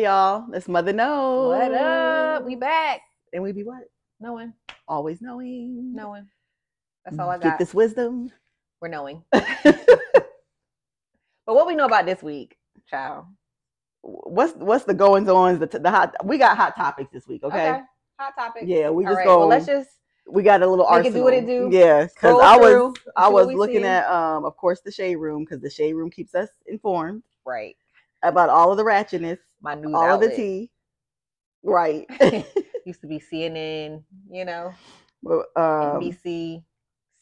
y'all. It's Mother Knows. What up? We back. And we be what? Knowing. Always knowing. Knowing. That's all I got. Get this wisdom. We're knowing. But what we know about this week, child? What's the goings on? The hot. We got hot topics this week. Okay. Hot topics. Yeah, we just all right, go. Well, let's just. We got a little arsenal. Make it do what it do. Yeah, because I was looking see. at of course the Shade Room, because the Shade Room keeps us informed Right. about all of the ratchetness, My news all outlet. of the tea. Right. Used to be CNN, Well, NBC,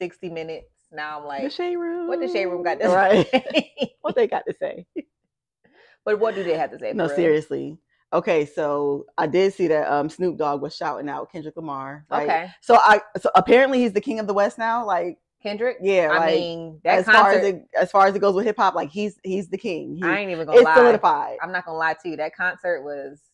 60 Minutes. Now I'm like, the Shade Room. what the Shade Room got to right. say? What they got to say? But what do they have to say? No, seriously. Okay, so I did see that Snoop Dogg was shouting out Kendrick Lamar. Right? Okay. So apparently he's the king of the West now. Like Kendrick. Yeah. I like, mean, that as concert, far as it goes with hip hop, like he's the king. I ain't even gonna lie. It's solidified. I'm not gonna lie to you. That concert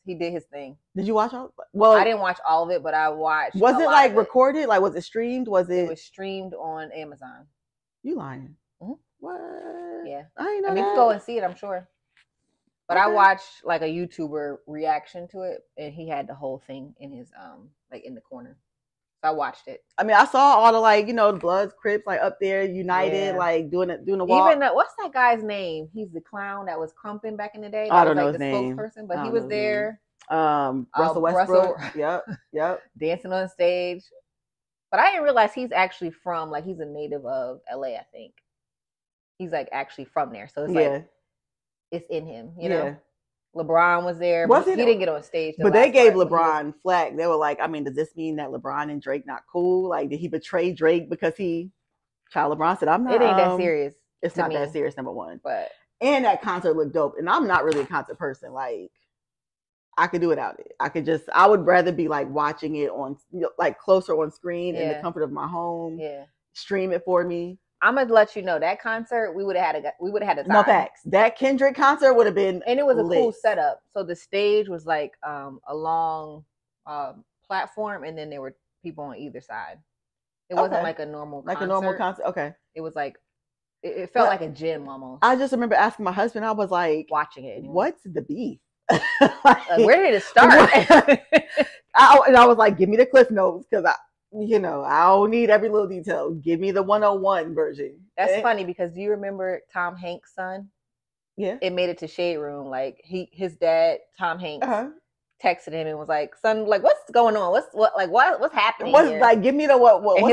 he did his thing. Did you watch all? Well, I didn't watch all of it, but I watched. Was it like recorded? Like was it streamed? It was streamed on Amazon. You lying? Mm-hmm. What? Yeah. I ain't know. I mean, you can go and see it, I'm sure. But okay. I watched like a YouTuber reaction to it, and he had the whole thing in his like in the corner. So I watched it. I mean, I saw all the the Bloods, Crips, like up there, united, like doing the walk. Even what's that guy's name? He's the clown that was Crumpin back in the day. I don't know his name. Spokesperson, but he was there. Russell Westbrook. Yep. Dancing on stage. But I didn't realize he's actually from he's a native of LA, I think. He's like actually from there. So it's like it's in him, you know. LeBron was there, but he didn't get on stage. But they gave LeBron flack. They were like, I mean, does this mean that LeBron and Drake not cool? Like, did he betray Drake because LeBron said, I'm not. It ain't that serious. It's not that serious, number one. But and that concert looked dope. And I'm not really a concert person. Like, I could do without it. I would rather be like watching it on like closer on screen in the comfort of my home. Yeah. Stream it for me. I'm gonna let you know that concert we would have had a time. No facts. That Kendrick concert would have been and it was a cool setup. So the stage was like a long platform, and then there were people on either side. It wasn't like a normal concert. Like a normal concert. Okay. It was like it felt like a gym almost. I just remember asking my husband. I was like, watching it. Anyway. What's the beef? Where did it start? And I was like, give me the Cliff Notes, because I don't need every little detail. Give me the 101 version. That's funny, because do you remember Tom Hanks' son? Yeah. It made it to Shade Room. Like his dad, Tom Hanks, texted him and was like, son, like, what's going on? What's happening? Here? Like, give me the what? What?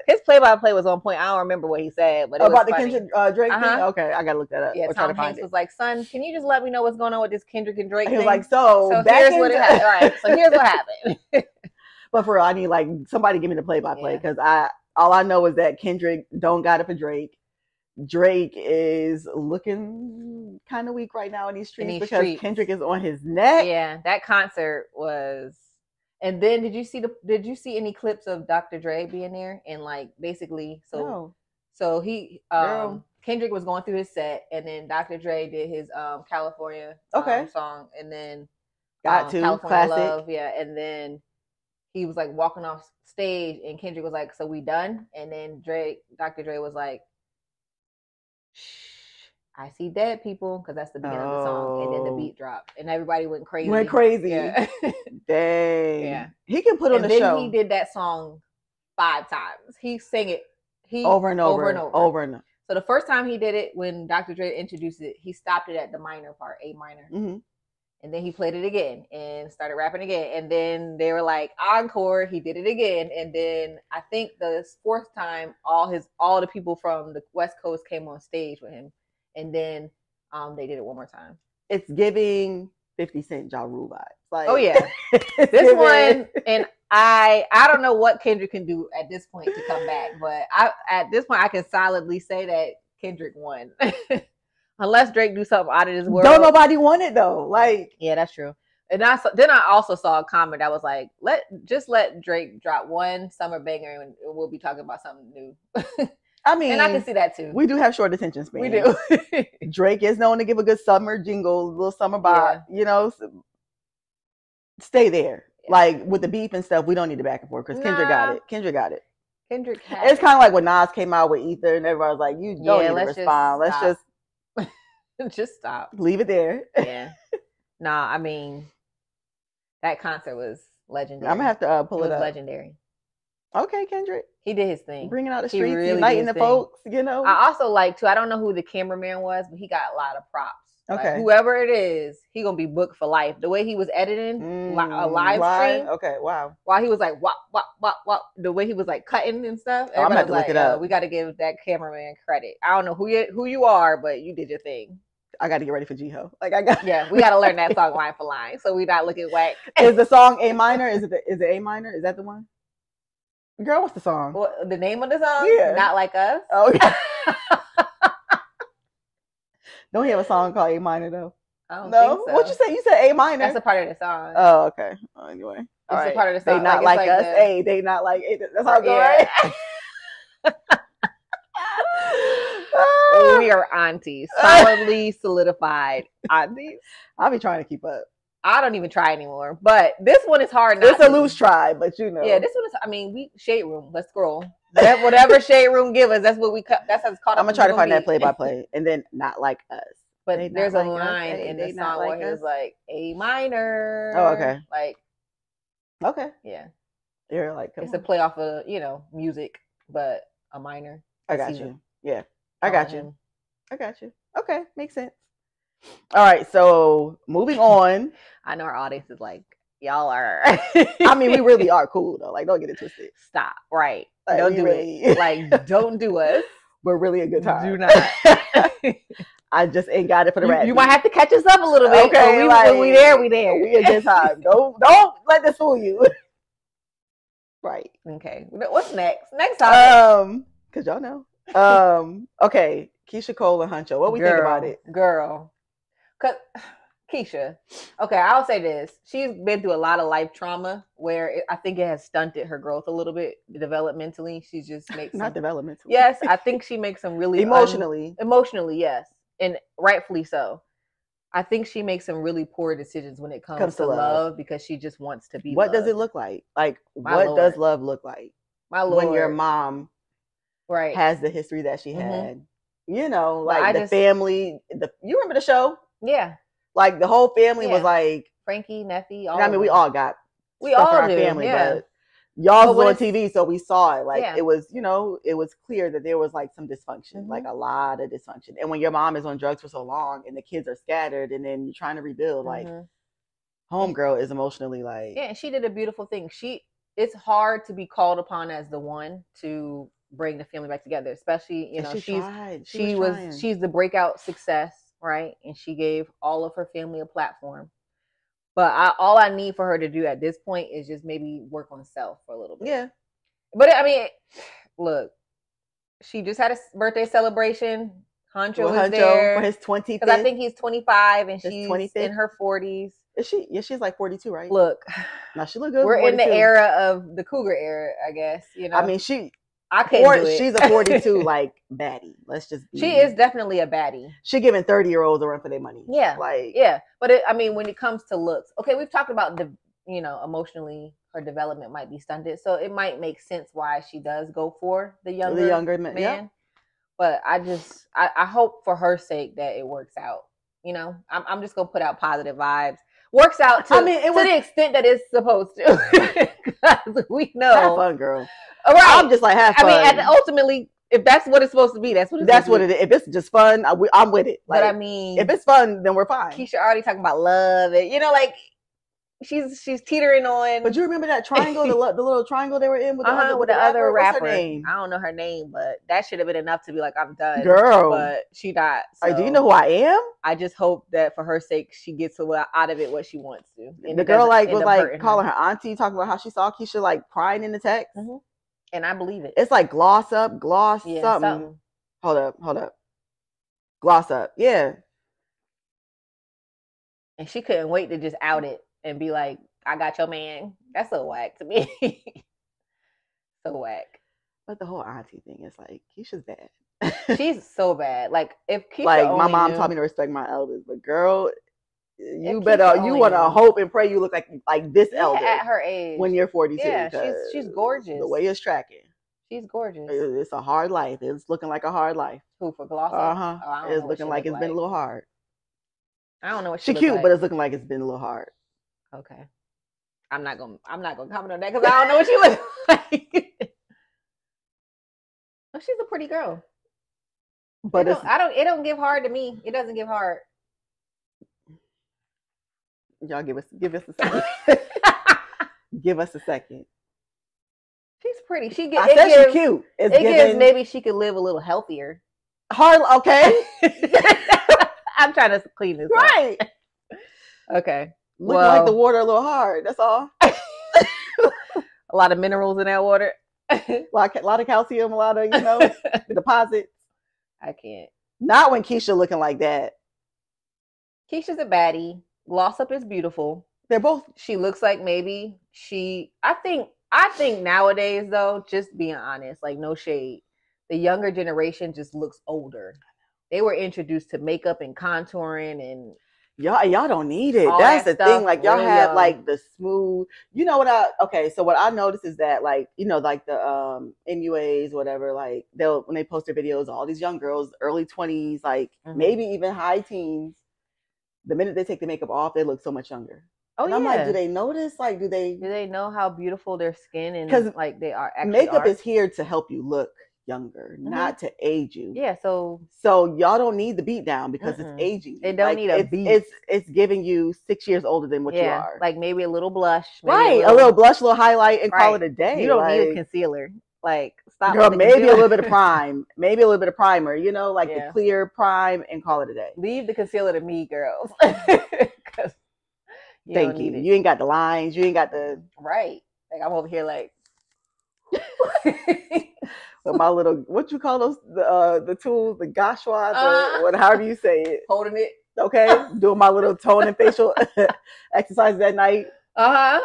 His play-by-play was on point. I don't remember what he said, but it about was the Kendrick Drake thing? Okay, I gotta look that up. Yeah, Tom Hanks was like, son, can you just let me know what's going on with this Kendrick and Drake thing? He was like, so here's what it happened. All right, so here's what happened. But for real, I need like somebody give me the play-by-play, because all I know is that Kendrick don't got it for Drake. Drake is looking kind of weak right now in these streets because Kendrick is on his neck. Yeah, that concert was. And then did you see any clips of Dr. Dre being there? And like basically, so he Kendrick was going through his set, and then Dr. Dre did his California song, and then California classic Love, and then he was like walking off stage, and Kendrick was like, "So we done?" And then Dr. Dre was like, "Shh, I see dead people," because that's the beginning of the song, and then the beat dropped, and everybody went crazy. Yeah. Dang. Yeah. He can put on the show. He did that song 5 times. He sang it over and over. So the first time he did it, when Dr. Dre introduced it, he stopped it at the minor part, A minor. Mm-hmm. And then he played it again and started rapping again. And then they were like, encore, he did it again. And then I think the 4th time, all the people from the West Coast came on stage with him. And then they did it one more time. It's giving 50 Cent Ja Rule vibes. Like, oh yeah. This one, and I don't know what Kendrick can do at this point to come back, but at this point I can solidly say that Kendrick won. Unless Drake do something out of this world. Don't nobody want it though. Like, yeah, that's true. And then I also saw a comment that was like, let Drake drop one summer banger and we'll be talking about something new. I mean, and I can see that too. We do have short attention span. We do. Drake is known to give a good summer jingle, little summer vibe. Stay there. Yeah. Like with the beef and stuff, we don't need the back and forth because Kendrick got it. Kendrick had it's kind of like when Nas came out with Ether and everybody was like, you don't need to respond. Let's just just stop. Leave it there. Yeah. Nah, I mean, that concert was legendary. I'm gonna have to pull it up. Legendary. Okay, Kendrick. He did his thing. Bringing out the streets, really uniting the folks, you know. I also like too. I don't know who the cameraman was, but he got a lot of props. Okay. Like, whoever it is, he gonna be booked for life. The way he was editing a live stream. Okay, wow. While he was like wop wop wop wop, the way he was like cutting and stuff. I'm gonna have to look it up. We got to give that cameraman credit. I don't know who you are, but you did your thing. I got to get ready for Jiho. Yeah, we got to learn that song line for line, so we not looking whack. Is the song A minor? Is it A minor? Is that the one? Girl, what's the song? Well, the name of the song? Yeah. Not Like Us. Okay. Don't he have a song called A minor though? I don't think so. What you say? You said A minor. That's a part of the song. Oh, okay. Anyway, it's a part of the song. They not like us. Hey, they not like. That's how it goes. Right? We are aunties, solidly solidified aunties. I'll be trying to keep up. I don't even try anymore, but this one is hard. It's a loose try, but you know. Yeah, this one is. I mean, we Shade Room. Let's scroll. Whatever Shade Room give us, that's what we. That's how it's caught. I'm gonna try to find that play by play, and then Not Like Us. But there's a line in the song where he was like A minor. Oh, okay. Like, okay, yeah. You're like, it's a play off of music, but a minor. I got you. Yeah, I got you. I got you. Okay, makes sense. All right, so moving on. I know our audience is like, y'all are. I mean, we really are cool though. Like, don't get it twisted. Stop. Right. Like, don't do it. Like, don't do us. We're really a good time. Do not. I just ain't got it for the rap. You might have to catch us up a little bit. Okay, when we there. We a good time. Don't let this fool you. Right. Okay. What's next? Next topic. Cause y'all know. Okay. Keisha Cole and Huncho. What we think about it, girl? Cause Keisha. Okay, I'll say this: she's been through a lot of life trauma, where I think it has stunted her growth a little bit developmentally. She just makes not developmentally. Yes, I think she makes some really emotionally. Emotionally, yes, and rightfully so. I think she makes some really poor decisions when it comes to love because she just wants to be. What loved. Does it look like? Like, what does love look like? My Lord. When your mom, has the history that she had. You know, like the family. You remember the show? Yeah. Like the whole family was like Frankie, Neffy. I mean, we all got we all our do, family, but y'all was on TV, so we saw it. Like it was, it was clear that there was like some dysfunction, like a lot of dysfunction. And when your mom is on drugs for so long, and the kids are scattered, and then you're trying to rebuild, like homegirl is emotionally like and she did a beautiful thing. It's hard to be called upon as the one to bring the family back together, especially she's the breakout success, right? And she gave all of her family a platform. But all I need for her to do at this point is just maybe work on self for a little bit. Yeah. But I mean, look, she just had a birthday celebration. Huncho was there for his 25th. Because I think he's 25 and she's 25th. In her 40s. Is she? Yeah, she's like 42, right? Look, now she look good. We're in the era of the cougar era, I guess. I mean, she's a 42 like baddie. Let's just. She is definitely a baddie. She giving 30-year-olds a run for their money. Yeah, but I mean, when it comes to looks, okay, we've talked about emotionally her development might be stunted, so it might make sense why she does go for the younger man. Yeah. But I hope for her sake that it works out. I'm just gonna put out positive vibes. Works out to the extent that it's supposed to. Because we know. Have fun, girl. Right. I'm just like, have fun. I mean, ultimately, if that's what it's supposed to be, that's what it is. If it's just fun, I'm with it. Like, but I mean, if it's fun, then we're fine. Keisha already talking about love, and like she's teetering on. But you remember that triangle, the little triangle they were in with the other rapper. What's her name? I don't know her name, but that should have been enough to be like, I'm done, girl. But she not. So do you know who I am? I just hope that for her sake, she gets out of it what she wants to. The girl was calling her auntie, talking about how she saw Keisha like crying in the text, and I believe it. It's like gloss something. Hold up, gloss up, yeah. And she couldn't wait to just out it and be like, I got your man. That's so whack to me. So whack. But the whole auntie thing is like, Keisha's bad. She's so bad. Like, if Keisha my mom taught me to respect my elders, but girl, you want to hope and pray you look like this elder at her age when you're 42. Yeah, she's gorgeous. The way it's tracking. She's gorgeous. It's a hard life. It's looking like a hard life. Who, for Glossy? It's looking like it's been a little hard. I don't know what she's cute, but it's looking like it's been a little hard. Okay. I'm not gonna comment on that because I don't know what she looks like. Oh, she's a pretty girl. But it don't give hard to me. It doesn't give hard. Y'all give us a second. Give us a second. She's pretty. She's cute. It gives maybe she could live a little healthier. Hard, okay. I'm trying to clean this right. Up. Okay. Looking like the water a little hard. That's all. A lot of minerals in that water. a lot of calcium, a lot of, deposits. I can't. Not when Keisha looking like that. Keisha's a baddie. Gloss Up is beautiful. They're both. She looks like maybe I think nowadays though, just being honest, like no shade, the younger generation just looks older. They were introduced to makeup and contouring and y'all don't need it. That's the thing. Like y'all have like the smooth. You know what so what I noticed is that like like the MUAs whatever, like when they post their videos, all these young girls, early 20s, like maybe even high teens, the minute they take the makeup off, they look so much younger. Oh, and I'm like, do they notice? Like, do they know how beautiful their skin and because like they are? Actually makeup is here to help you look younger, not to age you. Yeah, so y'all don't need the beat down because it's aging. They don't need a beat. It's giving you 6 years older than what you are. Like maybe a little blush, right? A little blush, a little highlight, and call it a day. You don't need a concealer. Like stop. Girl, maybe a little bit of prime, maybe a little bit of primer. Like the clear prime, and call it a day. Leave the concealer to me, girls. Thank you. You ain't got the lines. You ain't got the right. Like I'm over here like. With my little, what you call those, the tools, the gashwa, however you say it. Holding it. Okay. Doing my little tone and facial exercises at night. Yeah,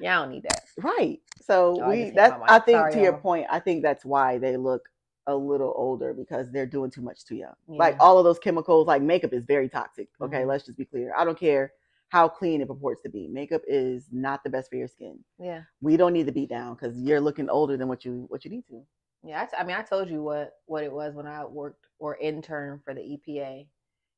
I don't need that. Right. So I think to your point, I think that's why they look a little older because they're doing too much too young. Yeah. Like all of those chemicals, like makeup is very toxic. Okay. Let's just be clear. I don't care how clean it purports to be. Makeup is not the best for your skin. Yeah. We don't need to beat down because you're looking older than what you need to. Yeah. I told you what it was when I worked or interned for the EPA,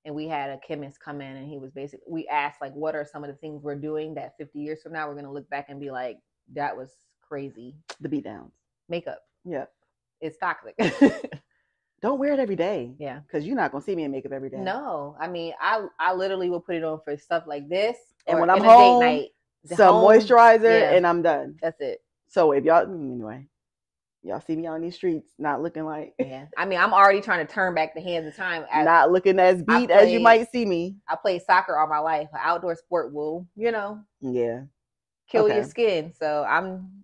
and we had a chemist come in, and he was we asked like, what are some of the things we're doing that 50 years from now we're going to look back and be like, that was crazy. The beat downs. Makeup. Yeah. It's toxic. Don't wear it every day. Yeah. Because you're not going to see me in makeup every day. No. I mean, I literally will put it on for stuff like this. And when I'm home, date night, some moisturizer and I'm done. That's it. So if y'all see me on these streets not looking like. Yeah. I mean, I'm already trying to turn back the hands of time. Not looking as beat as you might see me. I played soccer all my life. An outdoor sport will, Yeah. Kill your skin. So I'm.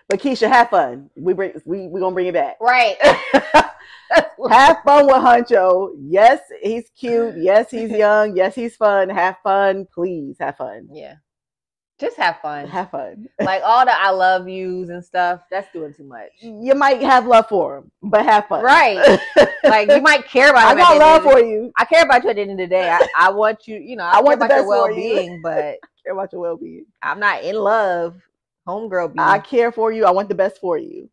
But Keisha, have fun. We gonna bring it back. Right. Have fun with Huncho. Yes, he's cute. Yes, he's young. Yes, he's fun. Have fun. Please have fun. Yeah. Just have fun. Have fun. Like all the I love yous and stuff, that's doing too much. You might have love for him, but have fun. Right. Like you might care about him. I got love for you. I care about you at the end of the day. I want you, I want care about your well-being, but I care about your well-being. I'm not in love. Homegirl. I care for you. I want the best for you.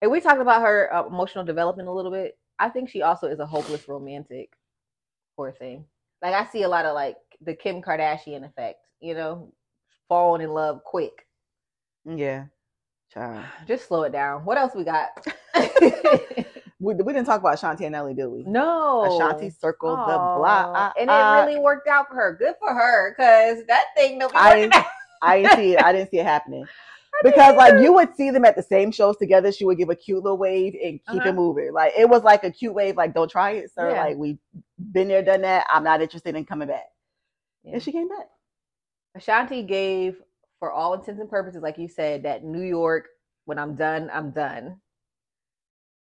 And we talked about her emotional development a little bit. I think she also is a hopeless romantic. Poor thing. Like I see a lot of like the Kim Kardashian effect, falling in love quick. Yeah. Child. Just slow it down. What else we got? We didn't talk about Ashanti and Nelly, did we? No. Ashanti circled the block. And it really worked out for her. Good for her, because that thing I didn't see it happening. Because like you would see them at the same shows together. She would give a cute little wave and keep it moving. Like it was like a cute wave, like don't try it, sir. Yeah. Like we've been there, done that. I'm not interested in coming back. Yeah. And she came back. Ashanti gave, for all intents and purposes, like you said, that New York, when I'm done, I'm done.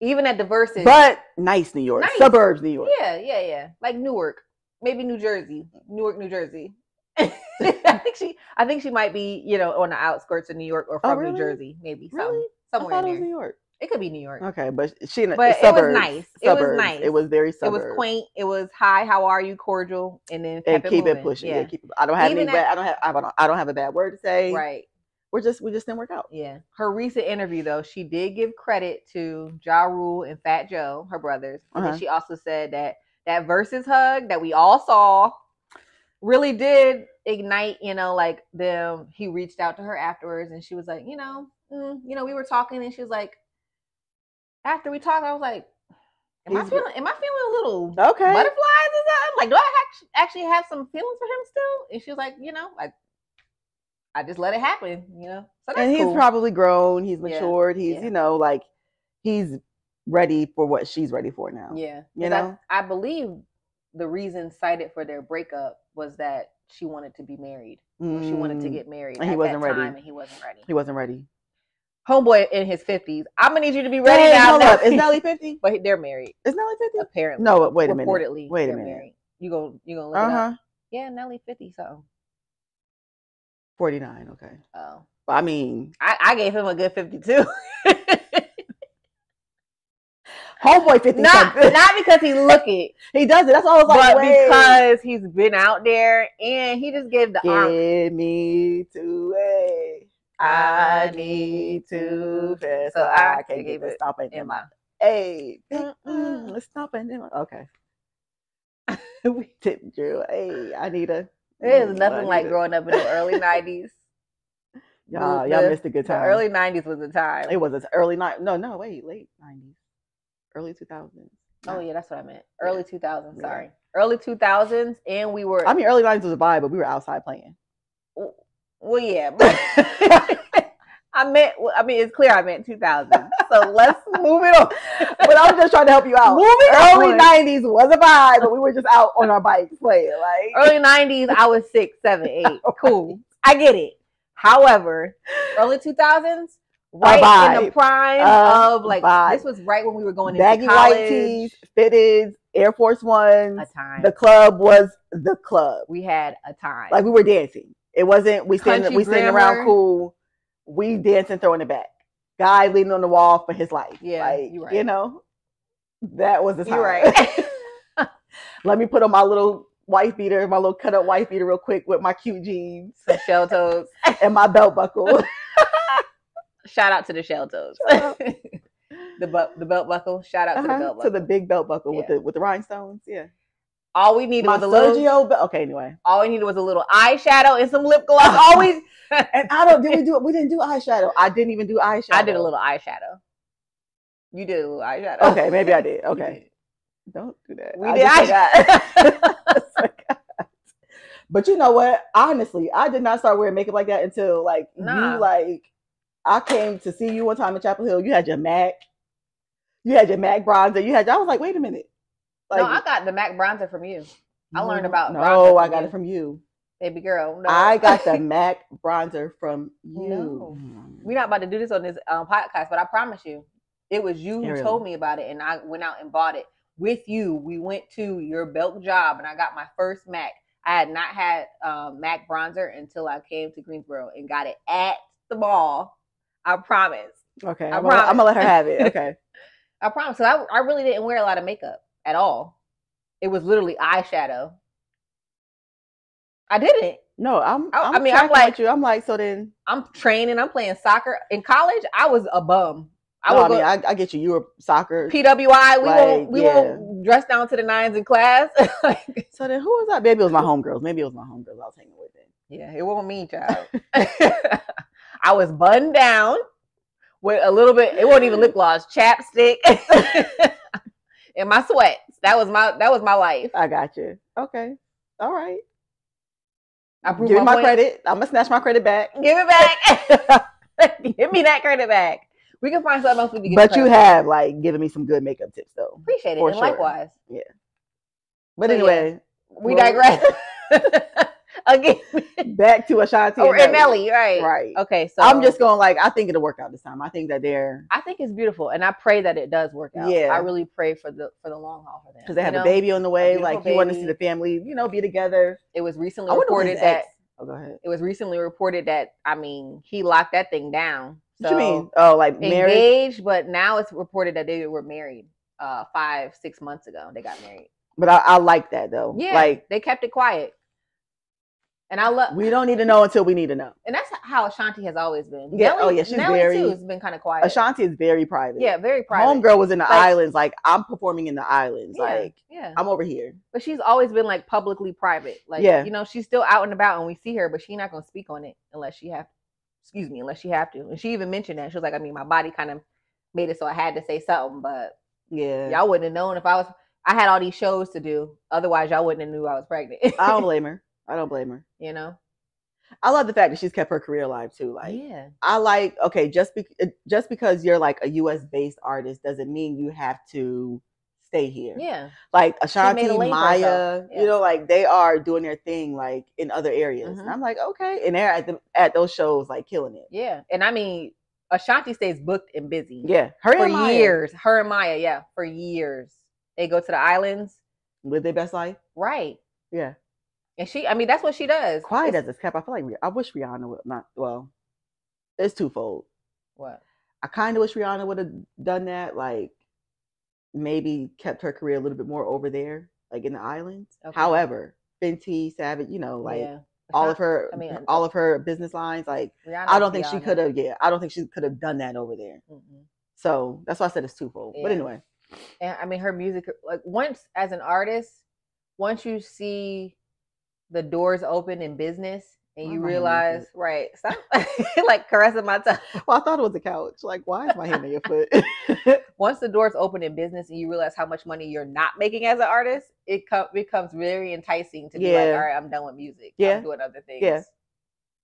Even at the Versus. But nice New York. Nice. Suburbs New York. Yeah. Like Newark. Maybe New Jersey. Newark, New Jersey. I think she might be, on the outskirts of New York or from New Jersey, maybe. Really? Somewhere in there. It was New York. It could be New York. Okay, but it was nice. It was nice. It was very suburbs. It was quaint. It was hi, how are you, cordial, and then keep it pushing. Yeah, I don't have I don't have a bad word to say. Right. We just didn't work out. Yeah. Her recent interview though, she did give credit to Ja Rule and Fat Joe, her brothers. And then she also said that that versus hug that we all saw really did ignite, like them. He reached out to her afterwards, and she was like, we were talking, and she was like, after we talked, I was like, am I feeling a little butterflies or something? Like, do I actually have some feelings for him still? And she was like, I just let it happen, So and he's probably grown. He's matured. He's, like he's ready for what she's ready for now. Yeah. I believe the reason cited for their breakup was that she wanted to be married. She wanted to get married. And he wasn't ready. And he wasn't ready. He wasn't ready. Homeboy in his 50s. I'm gonna need you to be ready now. Hold up. Is Nelly 50? But they're married. Is Nelly 50? Apparently. No, wait a minute. Reportedly, wait a minute. Married. You gonna look it up? Yeah, Nelly 50 something. 49. Okay. Oh. Well, I mean, I gave him a good 52. Homeboy 50. Not because he look it. He does it. That's all I was like. But because he's been out there and he just gave the Give me to a. I need to fast so I can get the stomping in my. Hey, let's stomping in my. Okay. We tip drill. Hey, I need a. There's nothing like growing up in the early 90s. Y'all missed a good time. The early 90s was the time. It was early late 90s. Early 2000s. Oh, yeah, that's what I meant. Early 2000s, sorry. Early 2000s, and we were... early 90s was a vibe, but we were outside playing. Well, yeah. But it's clear I meant 2000. So let's move it on. But I was just trying to help you out. Early 90s was a vibe, but we were just out on our bikes playing. Like early 90s, I was 6, 7, 8. Cool. I get it. However, early 2000s, right in the prime of this was right when we were going into college. Baggy white tees, fitteds, Air Force Ones. A time. The club was the club. We had a time. Like we were dancing. It wasn't we standing around cool. We dancing, throwing it back. Guy leaning on the wall for his life. Yeah, like, you're right. That was the time. You're right. Let me put on my little wife beater, my little cut up wife beater real quick with my cute jeans. Some shell toes. And my belt buckle. Shout out to the shell toes. the belt buckle. Shout out to the belt buckle. To the big belt buckle with the rhinestones. Yeah. All we needed was a little okay, anyway. All we needed was a little eyeshadow and some lip gloss. Always and we didn't do eyeshadow. I didn't even do eyeshadow. I did a little eyeshadow. You did a little eyeshadow. Okay, maybe I did. Okay. Don't do that. We did eyeshadow. But you know what? Honestly, I did not start wearing makeup like that until I came to see you one time in Chapel Hill. You had your MAC. You had your MAC bronzer. I was like, wait a minute. No, I got the MAC bronzer from you. I learned about bronzer. No, I got it from you. Baby girl. No. I got the MAC bronzer from you. No. We're not about to do this on this podcast, but I promise you, it was you who told me about it, and I went out and bought it with you. We went to your Belk job, and I got my first MAC. I had not had MAC bronzer until I came to Greensboro and got it at the mall. I promise. Okay, I'm gonna let her have it. Okay. I promise. So I really didn't wear a lot of makeup at all. It was literally eyeshadow. I didn't. No, I'm like you. I'm like, so then I'm training. I'm playing soccer in college. I was a bum. I get you. You were soccer. PWI. We won't dress down to the nines in class. So then, who was that? Maybe it was my homegirls. I was hanging with then. Yeah, it wasn't me, child. I was buttoned down with a little bit. It wasn't even lip gloss, chapstick, and my sweats. That was my life. I got you. Okay, all right. Give me my credit. I'm gonna snatch my credit back. Give it back. Give me that credit back. We can find something else we can get. But you have given me some good makeup tips though. Appreciate it. And sure. Likewise. Yeah. But anyway, we digress. Again, back to Ashanti and Nelly, right? Right. Okay, so I'm just going I think it'll work out this time. I think that I think it's beautiful, and I pray that it does work out. Yeah, I really pray for the long haul for them because they have a baby on the way. You want to see the family, be together. It was recently reported that. Oh, go ahead. It was recently reported that he locked that thing down. So what you mean? Oh, like married? Engaged, but now it's reported that they were married 5-6 months ago. They got married. But I like that though. Yeah, they kept it quiet. And I love. We don't need to know until we need to know. And that's how Ashanti has always been. Yeah. She's Nelly very. too has been kind of quiet. Ashanti is very private. Yeah, very private. Homegirl was in the islands. Like, I'm performing in the islands. Yeah, like, I'm over here. But she's always been like publicly private. Like, you know, she's still out and about, and we see her, but she's not gonna speak on it unless she have. Unless she have to. And she even mentioned that she was like, I mean, my body kind of made it so I had to say something, but y'all wouldn't have known if I had all these shows to do. Otherwise, y'all wouldn't have knew I was pregnant. I don't blame her. You know, I love the fact that she's kept her career alive too. Like, I like, okay, just because you're like a US based artist doesn't mean you have to stay here. Yeah. Like Ashanti, Maya, you know, like they are doing their thing like in other areas. And I'm like, okay. And they're at those shows like killing it. Yeah. And I mean, Ashanti stays booked and busy. Yeah. For years. Her and Maya, for years. They go to the islands. Live their best life. Right. Yeah. And that's what she does. Quiet as it's kept. I feel like I wish Rihanna would not. Well, it's twofold. What? I kind of wish Rihanna would have done that. Like, maybe kept her career a little bit more over there, like in the islands. Okay. However, Fenty, Savage, you know, like all of her business lines, like Rihanna, I don't think she could have. Yeah, I don't think she could have done that over there. Mm-hmm. So that's why I said it's twofold. Yeah. But anyway, and I mean, her music, like as an artist, once you see the doors open in business and you realize, right, stop like caressing my toe. Well, I thought it was a couch. Like, why is my hand on your foot? Once the doors open in business and you realize how much money you're not making as an artist, it becomes very enticing to be like, all right, I'm done with music. Yeah. I'm doing other things.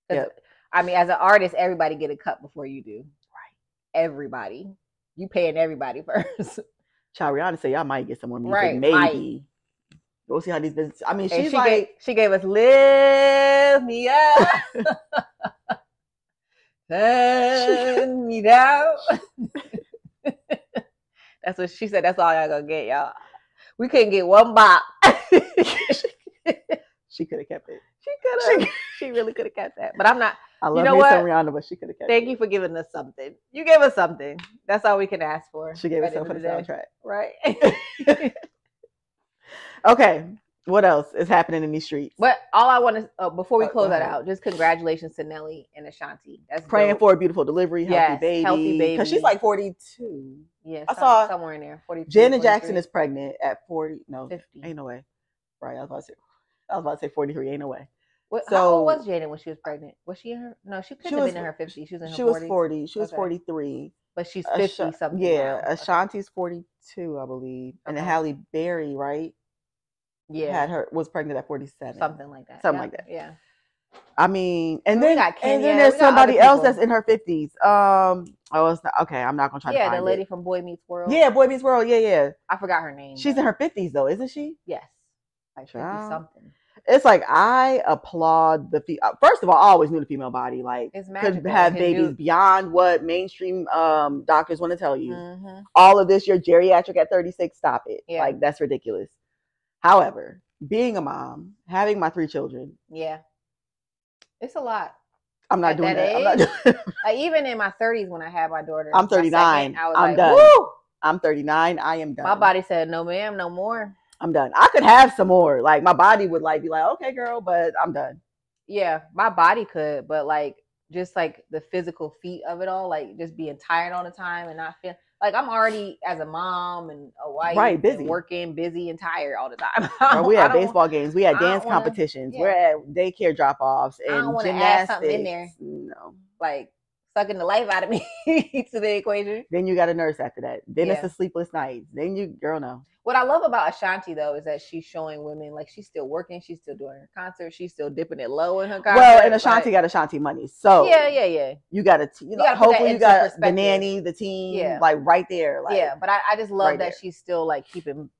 Yeah. I mean, as an artist, everybody get a cut before you do. Right. Everybody. You paying everybody first. Child, Rihanna say y'all might get some more music. Right. Maybe. Go see how these business. I mean, she gave us "Lift Me Up, Turn Me Down." That's what she said. That's all y'all gonna get, y'all. We couldn't get one bop. She could have kept it. She could have. She really could have kept that. But I'm not. I love me some Rihanna, but she could have kept it. Thank you for giving us something. You gave us something. That's all we can ask for. She gave us something for the soundtrack, right? Okay, what else is happening in these streets? But all I want to, before we close that out, just congratulations to Nelly and Ashanti. That's praying dope. For a beautiful delivery, healthy baby. Because she's like 42. Yeah, I saw somewhere in there. 42. Janet Jackson is pregnant at 40. No, 50. Ain't no way. Right, I was about to say 43. Ain't no way. How old was Janet when she was pregnant? Was she in her? No, she couldn't have been in her 50s. She was in her 40s. She was 40. She was 43. But she's 50 something. Yeah, now. Ashanti's 42, I believe. Okay. And then Halle Berry, right? Yeah, was pregnant at 47, something like that. Like that. Yeah. I mean, and then there's somebody else that's in her 50s. It's not, okay. I'm not gonna try to find the lady from Boy Meets World. Yeah, Boy Meets World. Yeah. I forgot her name. She's in her 50s though, isn't she? Yes, like 50 something. It's like I applaud first of all, I always knew the female body like could have babies beyond what mainstream doctors want to tell you. Mm-hmm. All of this, you're geriatric at 36. Stop it. Yeah. Like that's ridiculous. However, being a mom, having my 3 children, it's a lot. I'm not doing that. Like, even in my 30s when I had my daughter, I'm 39. I'm done. Woo! I'm 39. I am done. My body said, "No, ma'am, no more." I'm done. I could have some more. Like my body would like be like, "Okay, girl," but I'm done. Yeah, my body could, but like just like the physical feat of it all, like just being tired all the time and not feeling. Like I'm already as a mom and a wife, right, busy, working, busy and tired all the time. We had baseball games, we had dance competitions, we're at daycare drop-offs and I don't gymnastics. Add something in there, no, like sucking the life out of me to the equation. Then you got a nurse after that. Then it's the sleepless nights. Then you, girl, no. What I love about Ashanti though is that she's showing women like she's still working, she's still doing her concert, she's still dipping it low in her concert. Well, and Ashanti got Ashanti money, so yeah. You got to, hopefully you got the nanny, the team, like right there. Like, but I just love that she's still like keeping,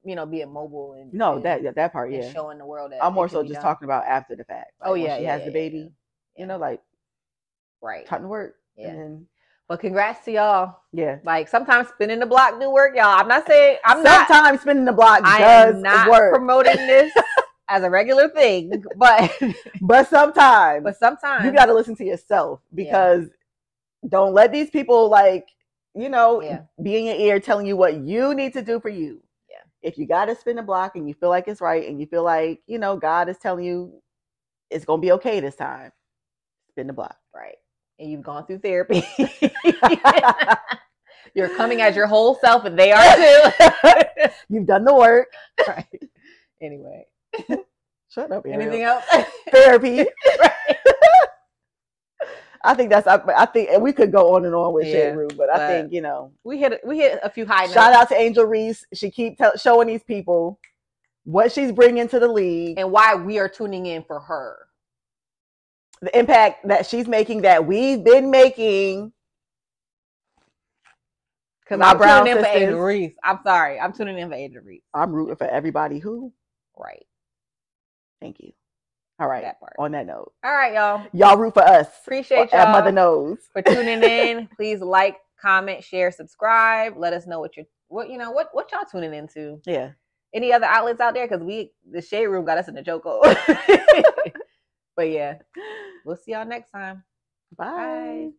being mobile and that part, and showing the world that I'm more so just talking about after the fact. Like, she has the baby, like time to work, But congrats to y'all. Yeah. Like sometimes spinning the block do work, y'all. I'm not saying sometimes spinning the block does am not work. Promoting this as a regular thing, but sometimes you got to listen to yourself because don't let these people be in your ear telling you what you need to do for you. Yeah. If you got to spin the block and you feel like it's right and you feel like, God is telling you it's gonna be okay this time. Spin the block. Right. And you've gone through therapy. You're coming as your whole self, and they are too. You've done the work. Right. Anyway. Shut up, Ariel. Anything else? Therapy. Right. I think and we could go on and on with Shade Room, but I think, we hit a few high notes. Shout out to Angel Reese. She keep showing these people what she's bringing to the league and why we are tuning in for her. The impact that she's making, that we've been making. Because I'm tuning in for Angel Reese. I'm sorry. I'm tuning in for Angel Reese. I'm rooting for everybody who. Right. Thank you. All right. On that note. All right, y'all. Y'all root for us. Appreciate y'all. At Mother Knows. For tuning in. Please like, comment, share, subscribe. Let us know what y'all tuning into. Yeah. Any other outlets out there? Because the Shade Room got us in the chokehold. But yeah. We'll see y'all next time. Bye.